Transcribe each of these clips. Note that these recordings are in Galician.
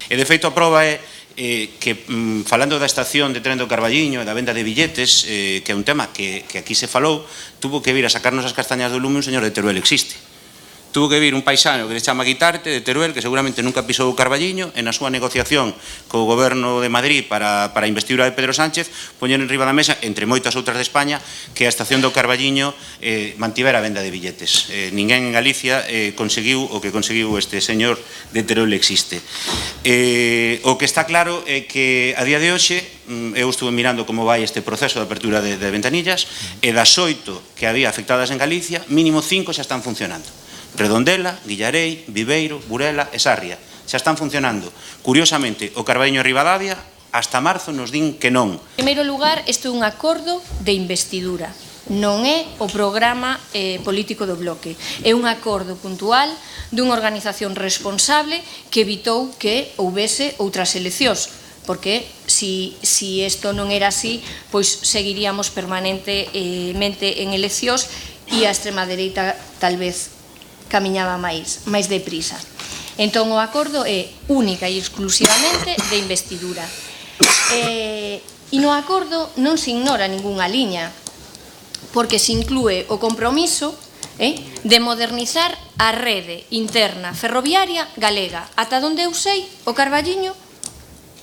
E, de feito, a proba é que, falando da estación de tren do Carballiño e da venda de billetes, que é un tema que aquí se falou, tuvo que vir a sacarnos as castañas do lume un señor de Teruel existe. Tuvo que vir un paisano que se chama Guitarte, de Teruel, que seguramente nunca pisou o Carballiño, e na súa negociación co goberno de Madrid para a investidura de Pedro Sánchez, poñer en riba da mesa, entre moitas outras de España, que a estación do Carballiño mantivera a venda de billetes. Ninguén en Galicia conseguiu o que conseguiu este señor de Teruel existe. O que está claro é que a día de hoxe, eu estuve mirando como vai este proceso de apertura de ventanillas, e das 8 que había afectadas en Galicia, mínimo 5 xa están funcionando. Redondela, Villarei, Viveiro, Burela e Sarria. Xa están funcionando. Curiosamente, o Carballiño e Ribadavia hasta marzo nos din que non. En primeiro lugar, isto é un acordo de investidura. Non é o programa político do Bloque. É un acordo puntual dunha organización responsable que evitou que houbese outras eleccións. Porque se isto non era así, pois seguiríamos permanentemente en eleccións e a extrema dereita tal vez camiñaba máis deprisa. Entón, o acordo é única e exclusivamente de investidura. E no acordo non se ignora ningunha liña, porque se inclúe o compromiso de modernizar a rede interna ferroviaria galega. Ata onde eu sei, o Carballiño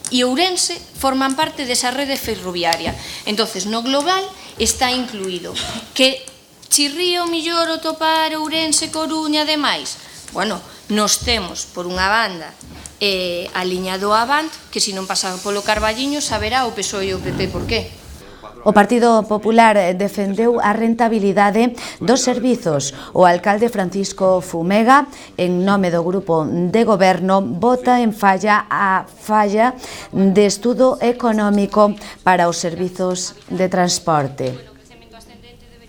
e Ourense forman parte desa rede ferroviaria. Entonces, no global está incluído que chirría o millor o topar Ourense, Coruña, demais. Bueno, nos temos, por unha banda, a liña do Avant, que se non pasa polo Carballiño, saberá o PSOE e o PP por qué. O Partido Popular defendeu a rentabilidade dos servizos. O alcalde Francisco Fumega, en nome do grupo de goberno, bota en falla a falla de estudo económico para os servizos de transporte.